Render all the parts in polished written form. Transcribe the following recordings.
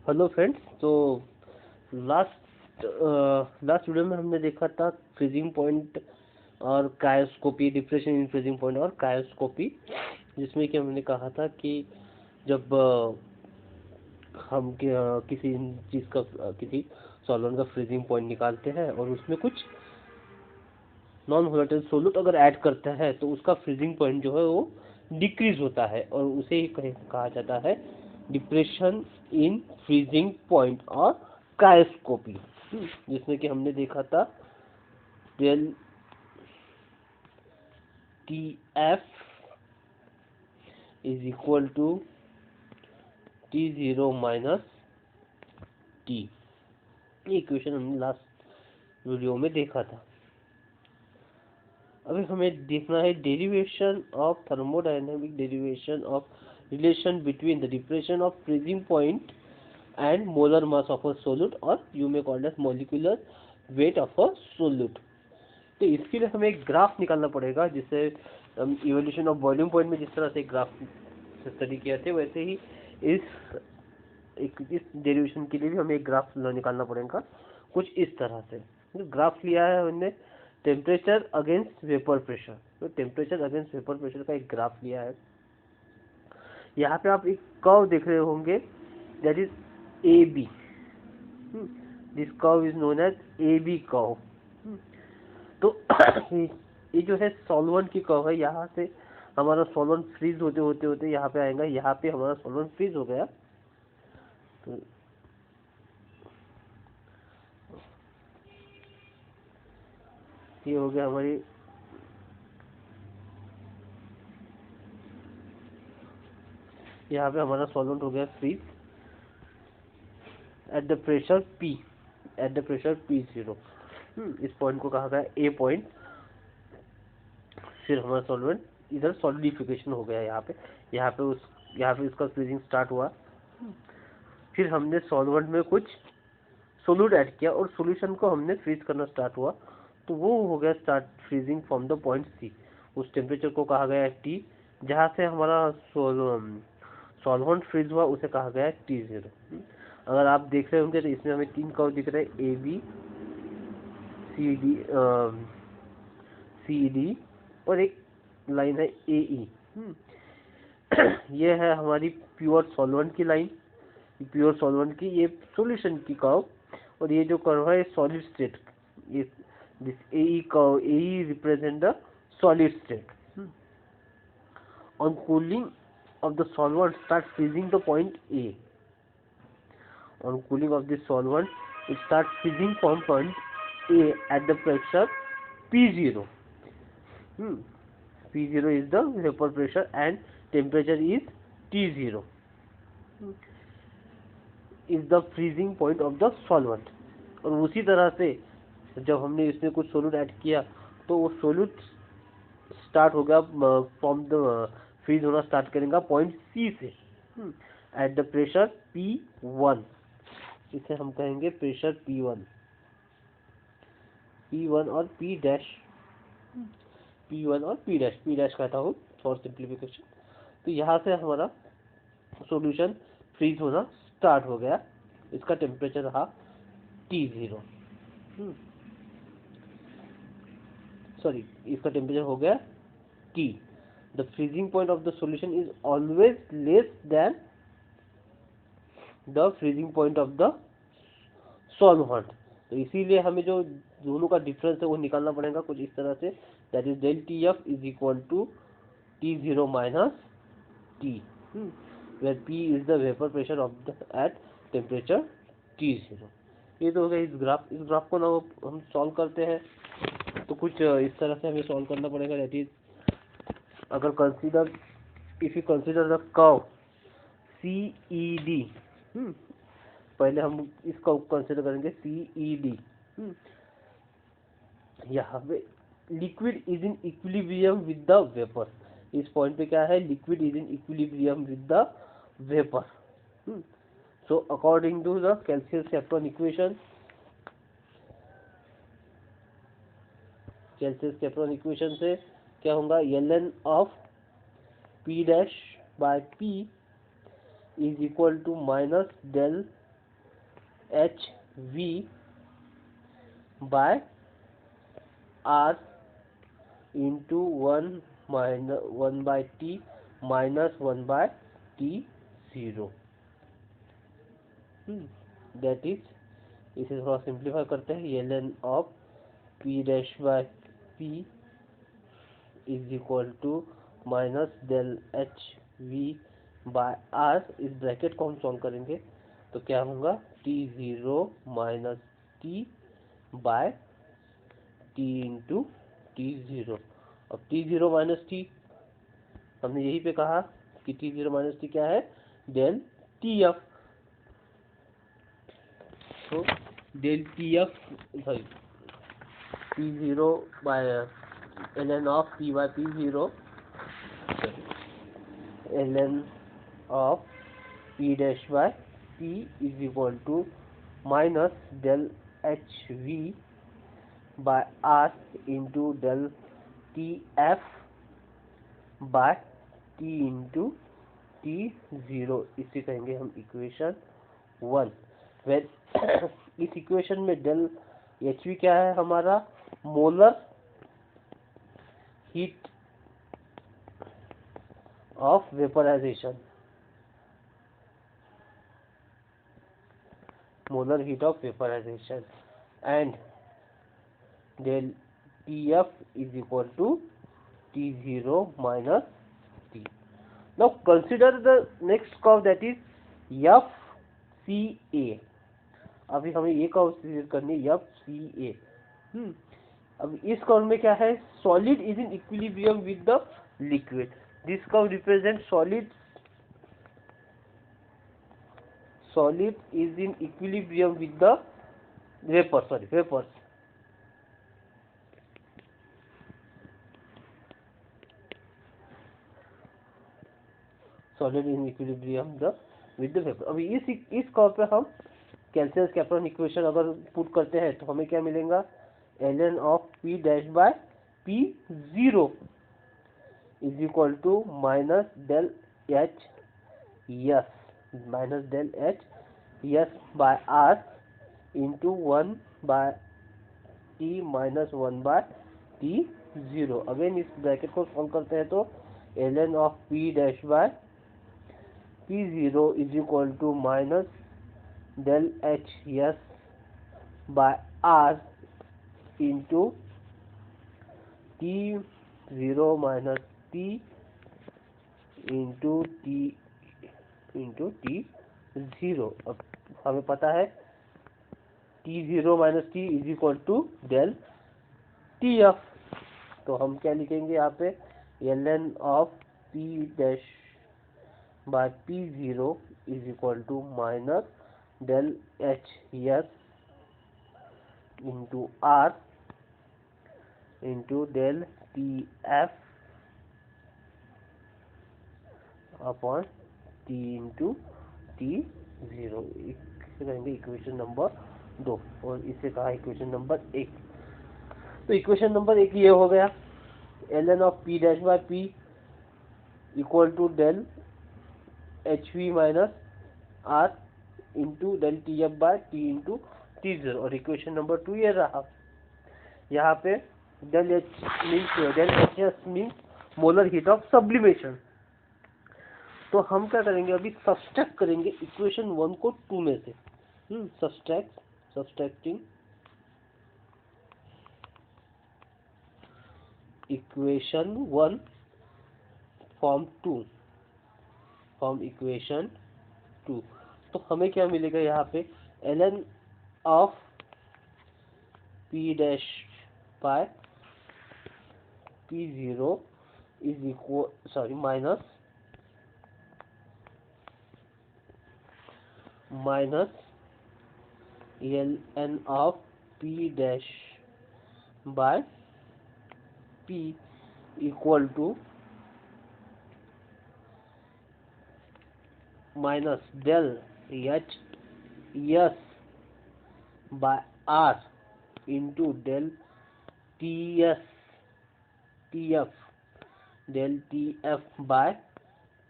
Hello friends. तो last video में हमने देखा था फ्रीजिंग पॉइंट और क्रायोस्कोपी, डिप्रेशन इन फ्रीजिंग पॉइंट और क्रायोस्कोपी, जिसमें कि हमने कहा था कि जब हम किसी चीज़ का किसी सॉल्वेंट का फ्रीजिंग पॉइंट निकालते हैं और उसमें कुछ नॉन वोलेटाइल सोल्यूट अगर ऐड करता है तो उसका फ्रीजिंग पॉइंट जो है वो डिक्रीज होता है और उसे ही कहा जाता है डिप्रेशन इन फ्रीजिंग पॉइंट और क्रायोस्कोपी, जिसमें कि हमने देखा था del T F is equal to T zero minus T. ये इक्वेशन हमने लास्ट वीडियो में देखा था। अभी हमें देखना है derivation of thermodynamic derivation of relation between the depression of freezing point and molar mass of a solute और you may called as molecular weight of a solute. तो इसके लिए हमें एक ग्राफ निकालना पड़ेगा, जिससे इवोल्यूशन ऑफ बॉइलिंग पॉइंट में जिस तरह से ग्राफ स्टडी किए थे वैसे ही इस डेरिवेशन के लिए भी हमें एक ग्राफ निकालना पड़ेगा कुछ इस तरह से। ग्राफ लिया है हमने टेम्परेचर अगेंस्ट वेपर प्रेशर। तो टेम्परेचर अगेंस्ट वेपर प्रेशर का एक ग्राफ लिया है। यहाँ पे आप एक कर्व देख रहे होंगे, that is A B. This curve is known as A B curve. तो ये जो है सॉल्वेंट की कर्व है। यहाँ से हमारा सॉल्वेंट फ्रीज होते होते होते यहाँ पे आएगा। यहाँ पे हमारा सॉल्वेंट फ्रीज हो गया। तो ये हो गया हमारी यहाँ पे हमारा सॉल्वेंट हो गया freeze at the pressure P, at the pressure P0। इस पॉइंट को कहा गया ए पॉइंट। फिर हमारा सॉल्वेंट इधर सॉलिडिफिकेशन हो गया। यहाँ पे उसका फ्रीजिंग स्टार्ट हुआ। फिर हमने सॉल्वेंट में कुछ सोल्यूट ऐड किया और सॉल्यूशन को हमने फ्रीज करना स्टार्ट हुआ। तो वो हो गया start freezing from the point C। उस टेम्परेचर को कहा गया है T। जहाँ से हमारा सॉल्वेंट फ्रीज हुआ उसे कहा गया है T0। अगर आप देख रहे होंगे तो इसमें हमें तीन कर्व दिख रहे हैं, ए बी सी डी और एक लाइन है ए ई। ये है हमारी प्योर सॉल्वेंट की लाइन, प्योर सॉल्वेंट की। ये सॉल्यूशन की कर्व और ये जो कर्व है सॉलिड स्टेट। ये this A E curve, A E represent the solid state. On cooling of the solvent start freezing the point A. On cooling of the solvent, it starts freezing from point A at the pressure P0. P0 is the vapor pressure and temperature is T0. Is the freezing point of the solvent. और उसी तरह से जब हमने इसमें कुछ solute add किया तो वो सोल्यूट स्टार्ट होगा फ्रॉम द फ्रीज होना स्टार्ट करेगा पॉइंट C से एट द प्रेशर P1। इसे हम कहेंगे प्रेशर P1 और P डैश, P1 और P डैश कहता हूँ फॉर सिंप्लीफिकेशन। तो यहाँ से हमारा सॉल्यूशन फ्रीज होना स्टार्ट हो गया। इसका टेम्परेचर रहा T0। सॉरी, इसका टेम्परेचर हो गया T। The freezing point of the solution is always less than the freezing point of the solvent। तो इसीलिए हमें जो दोनों का डिफरेंस है वो निकालना पड़ेगा कुछ इस तरह से, that is del T F is equal to T0 minus T, where P is the vapor pressure of the at temperature T0। ये तो हो गया इस ग्राफ को ना हम सॉल्व करते हैं तो कुछ इस तरह से हमें सॉल्व करना पड़ेगा। दैट इज अगर if you consider the curve CED, पहले हम इसका कंसीडर करेंगे CED। यहाँ पे liquid is in equilibrium with the vapour. इस पॉइंट पे क्या है, liquid is in equilibrium with the vapour. So according to the Clausius Clapeyron equation, से क्या होगा, ln of P dash by P is equal to minus del H V by R into 1/t minus 1/t0। That is, इसे थोड़ा simplify करते हैं। ln of p dash by p is equal to minus del H V by R. इस bracket को हम solve करेंगे तो क्या होगा, t0 minus t by t into t0। अब t0 माइनस t, हमने यहीं पे कहा कि t0 माइनस t क्या है, डेल टी एफ। तो del T F, sorry, p0 by ln of p by p0, ln of p dash by p is equal to minus del H V by R into del T F by T into t0। इसे कहेंगे हम equation 1। इस equation में del H we क्या है हमारा, molar heat of vaporisation, molar heat of vaporisation, and del Tf is equal to T0 minus T. Now consider the next curve, that is FCA. अभी हमें ये कर्व कंसीडर करनी है FCA। अब इस कर्व में क्या है, solid is in equilibrium with the liquid. This curve represent solid is in equilibrium with the vapours. Solid in equilibrium with the vapour. अभी इस कर्व पे हम कैल्सियस कैप्टन इक्वेशन अगर पुट करते हैं तो हमें क्या मिलेगा, ln of p dash by p0 is equal to minus del H S by R into 1/t minus 1/t0। Again इस ब्रैकेट को सॉल्व करते हैं तो ln of p dash by p0 is equal to minus del H S by R into t0 minus t into t0। अब हमें पता है t0 minus t is equal to del T F. तो हम क्या लिखेंगे यहाँ पे, ln of p dash by p0 is equal to minus del H S into R into del T F upon T into t0। इसे कहेंगे equation number 2 और इसे कहा इक्वेशन नंबर 1। तो इक्वेशन नंबर 1 ये हो गया, ln of p dash by p equal to del H V minus R into del T F by T into t0। और इक्वेशन नंबर 2 ये रहा। यहाँ पे del H S means molar heat of sublimation. तो हम क्या करेंगे, अभी सब्सट्रैक्ट करेंगे इक्वेशन 1 को 2 में से। Subtracting equation 1 from equation 2। तो हमें क्या मिलेगा यहाँ पे, ln of p dash by p0 is equal, sorry, minus ln of p dash by p equal to minus del H S by R into del T F del T F by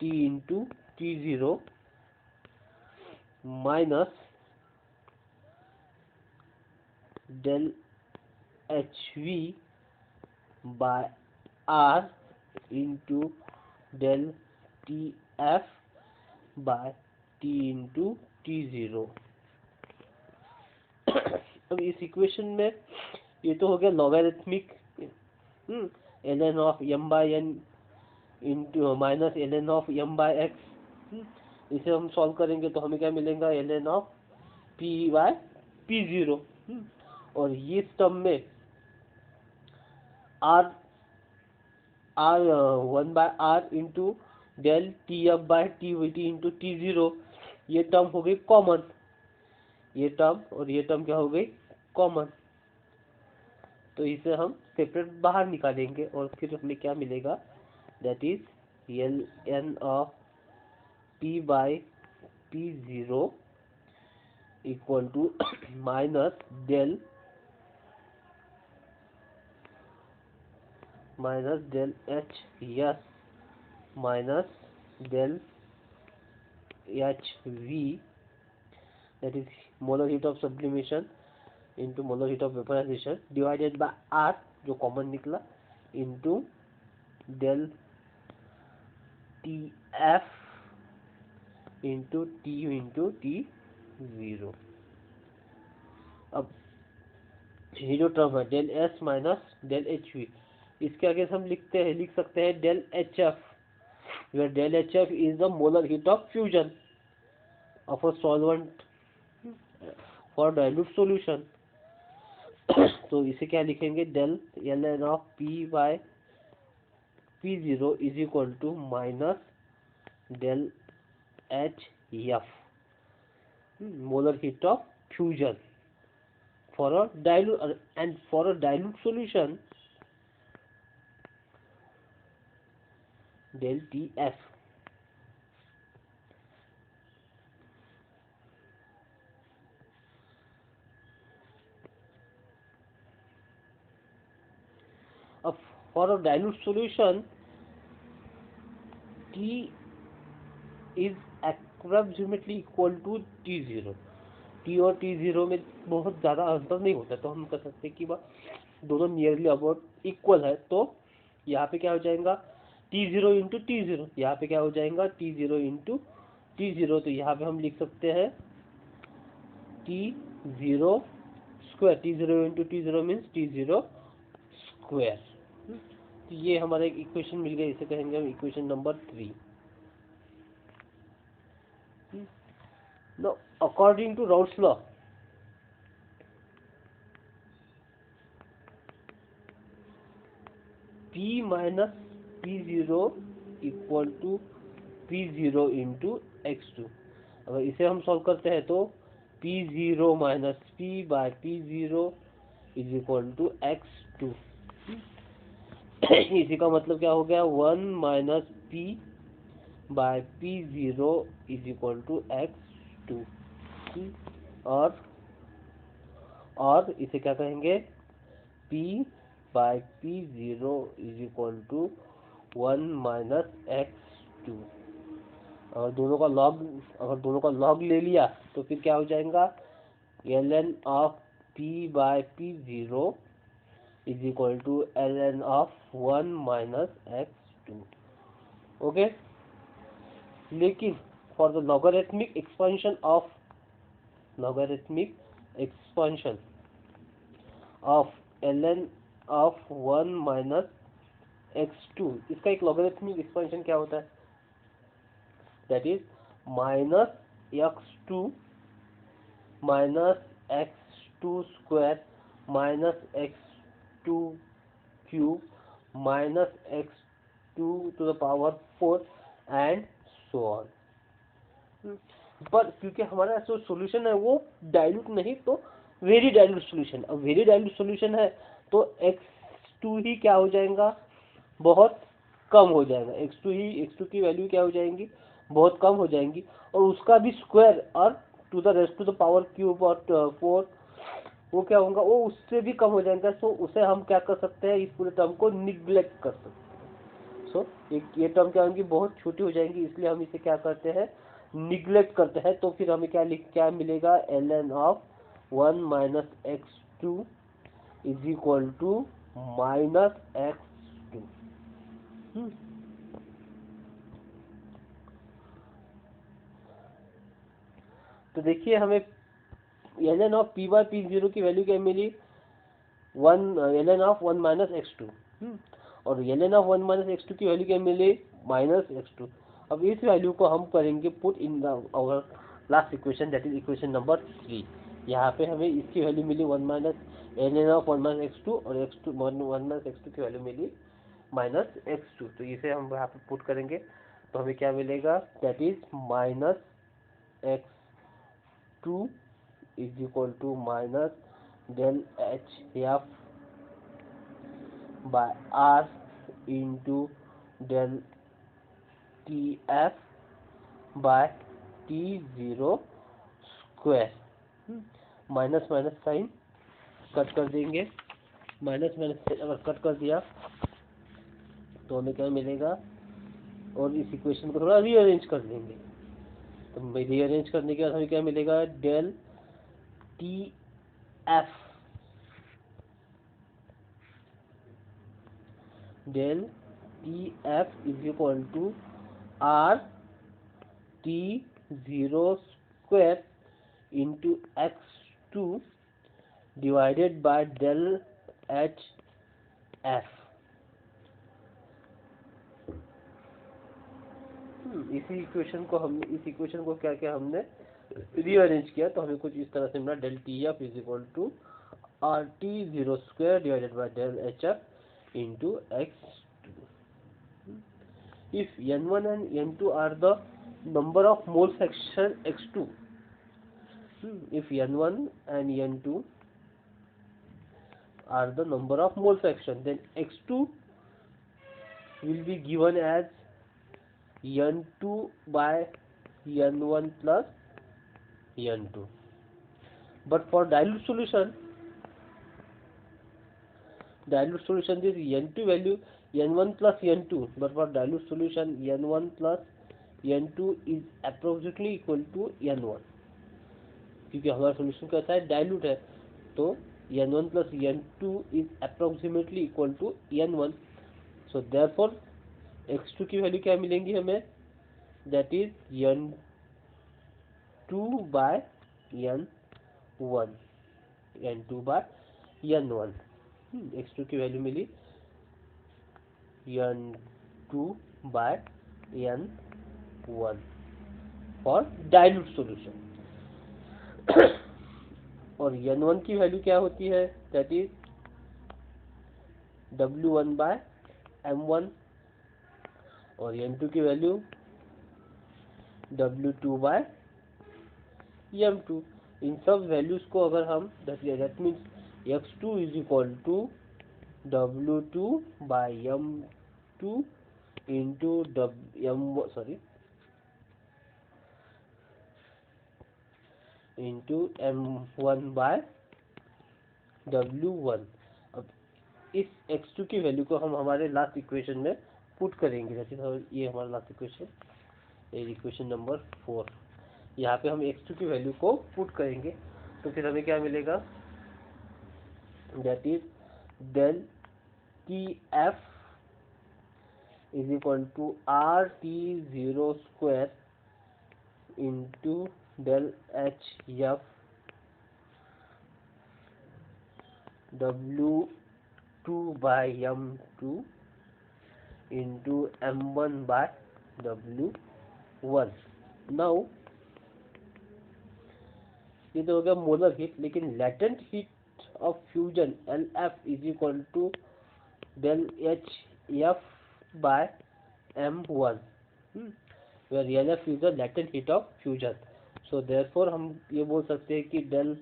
T into t0 minus del HV by R into del TF by T into T0। अब इस equation में ये तो हो गया logarithmic ln of m by n into minus ln of m by x। इसे हम solve करेंगे तो हमें क्या मिलेगा, ln of p by p0। और ये टर्म में r 1 by r into del T F by T into T0, ये टर्म हो गई कॉमन। ये टर्म और ये टर्म क्या हो गई, कॉमन। तो इसे हम सेपरेट बाहर निकालेंगे और फिर हमें क्या मिलेगा, that is ln of p by p0 equal to minus del H S minus del HV, that is molar heat of sublimation into molar heat of vaporization divided by R जो common निकला into del TF into T0। अब ये जो term है del S minus del HV, इसके आगे हम लिख सकते हैं del HF, where del HF is the molar heat of fusion of a solvent for dilute solution। तो इसे क्या लिखेंगे, del ln of P by P0 is equal to minus del HF, molar heat of fusion for a dilute, and for a dilute solution del TF। अब for a dilute solution T is approximately equal to T0। T और T0 में बहुत ज़्यादा अंतर नहीं होता, तो हम कह सकते हैं कि दोनों नियरली अबाउट इक्वल है। तो यहाँ पे क्या हो जाएगा, T0 इंटू T0, यहाँ पे क्या हो जाएगा T0 इंटू T0। तो यहाँ पे हम लिख सकते हैं T0 square, T0 into T0 means T0 square. तो ये हमारा एक इक्वेशन मिल गया, इसे कहेंगे हम इक्वेशन number 3। Now according to Raoult's law, P minus P0 equal to P0 into x2। अगर इसे हम सॉल्व करते हैं तो P0 minus P by P0 is equal to x2। इसी का मतलब क्या हो गया, 1 minus P by P0 is equal to x2। और इसे क्या कहेंगे, P by P0 is equal to 1 minus x2। अगर दोनों का लॉग ले लिया तो फिर क्या हो जाएगा, ln of P by P0 is equal to ln of 1 minus x2। Okay, लेकिन for the logarithmic expansion of ln of 1 minus x2, इसका एक लॉगरिथमिक एक्सपेंशन क्या होता है, that is minus x2 minus x2 square minus x2 cube minus x2 to the power 4 and so on. पर क्योंकि हमारा जो सॉल्यूशन है वो डाइल्यूट नहीं तो वेरी डाइल्यूट सॉल्यूशन, अब वेरी डाइल्यूट सॉल्यूशन है तो x2 ही क्या हो जाएगा, बहुत कम हो जाएगा। x2 की वैल्यू क्या हो जाएंगी, बहुत कम हो जाएंगी, और उसका भी स्क्वायर और to the rest to the power cube और 4 वो क्या होगा, वो उससे भी कम हो जाएगा। सो उसे हम क्या कर सकते हैं, इस पूरे टर्म को निग्लेक्ट कर सकते हैं। सो ये टर्म क्या होंगी, बहुत छोटी हो जाएंगी, इसलिए हम इसे क्या करते हैं, निग्लेक्ट करते हैं। तो फिर हमें क्या मिलेगा, ln of 1 minus x2 x2 is equal to minus x2। तो देखिए हमें ln of p by p0 की वैल्यू क्या मिली, ln ऑफ 1 माइनस x2, और ln ऑफ 1 माइनस x2 की वैल्यू क्या मिली, माइनस x2। अब इस वैल्यू को हम करेंगे put in our last equation, that is equation number 3। यहाँ पे हमें इसकी वैल्यू मिली 1 minus ln of 1 minus x2 और x2 1 माइनस x2 की वैल्यू मिली माइनस x2। तो इसे हम यहाँ पे पुट करेंगे तो हमें क्या मिलेगा, that is minus x2 is equal to minus del H F by R into del T F by T0 square. Minus minus sign cut कर देंगे, माइनस माइनस अगर कट कर दिया तो हमें क्या मिलेगा, और इस इक्वेशन को थोड़ा रीअरेंज कर देंगे। तो रीअरेंज करने के बाद हमें क्या मिलेगा, del T F is equal to R T0 square into x2 divided by del H F. इसी इक्वेशन को क्या क्या हमने रीअरेंज किया तो हमें कुछ इस तरह से मिला, del T F is equal to R T0 square divided by del H F into x2। If n1 and n2 are the number of mole fraction x2, if n1 and n2 are the number of mole fraction, then x2 will be given as n2 by n1 plus n2. But for dilute solution this n2 value n1 plus n2, but for dilute solution n1 plus n2 is approximately equal to n1, क्योंकि हमारा solution कैसा है, dilute है, तो n1 plus n2 is approximately equal to n1। so therefore x2 की value क्या मिलेंगी हमें, that is n2 by n1, x2 की वैल्यू मिली n2 by n1 for dilute solution. और n1 की वैल्यू क्या होती है, that is w1 by m1, और n2 की वैल्यू w2 by m2। इन सब वैल्यूज को अगर हम that means x2 is equal to w2 by m2 into m1 by w1। अब इस x2 की वैल्यू को हम हमारे लास्ट इक्वेशन में पुट करेंगे, जैसे ये हमारा लास्ट इक्वेशन, ये इक्वेशन नंबर 4। यहाँ पे हम x2 की वैल्यू को पुट करेंगे तो फिर हमें क्या मिलेगा, that is del T F is equal to R T0 square into del H F w2 by m2 into m1 by w1। Now ये तो हो गया मोलर हीट, लेकिन latent heat of fusion LF is equal to del H F by m1, where LF is the latent heat of fusion। so therefore हम ये बोल सकते हैं कि del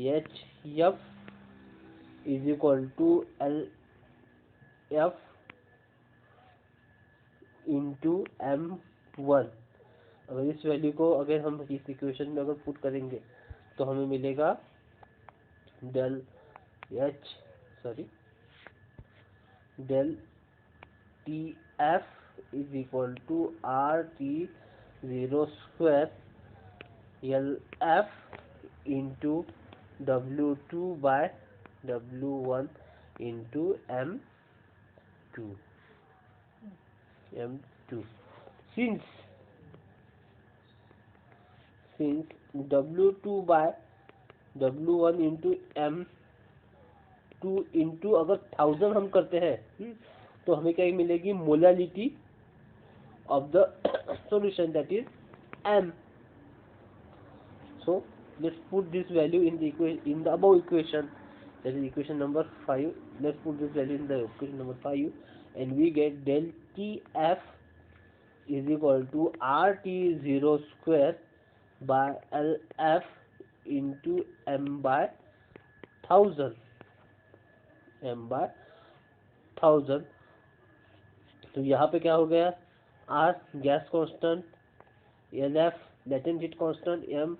H F is equal to LF into m1। अगर इस value को अगर हम इस इक्वेशन में अगर पुट करेंगे तो हमें मिलेगा del T F is equal to R T0 square LF into w2 by W1 into M2 since W2 by W1 into M2 into अगर 1000 हम करते हैं तो हमें क्या मिलेगी, molality of the solution, that is M. So let's put this value in the above equation, that is equation number 5. Let's put this value in the equation number 5 and we get del TF is equal to RT0 square by LF into M by 1000. तो यहाँ पे क्या हो गया, R gas constant, LF latent heat constant, M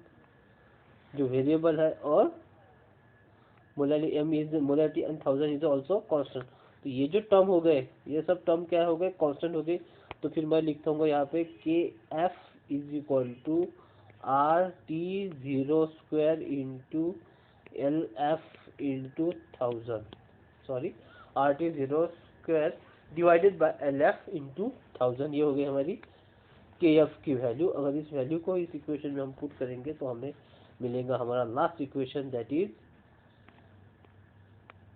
जो variable है, और molality M is molality and 1000 is also constant. तो ये जो टर्म हो गए, ये सब टर्म क्या हो गए, कांस्टेंट हो गए। तो फिर मैं लिखता हूँ यहाँ पे KF is equal to RT0 square into LF into 1000, sorry RT0 square divided by LF into 1000। ये हो गई हमारी KF की वैल्यू। अगर इस वैल्यू को इस इक्वेशन में हम पुट करेंगे तो हमें मिलेगा हमारा last equation, that is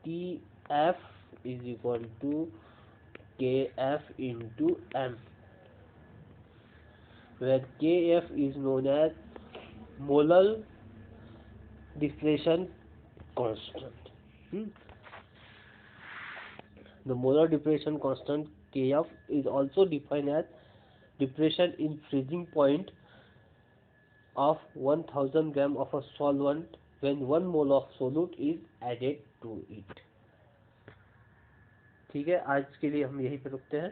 TF is equal to KF into M, where KF is known as molar depression constant. The molar depression constant KF is also defined as depression in freezing point of 1000 gram of a solvent when 1 mole of solute is added to it. ठीक है, आज के लिए हम यहीं पे रुकते हैं।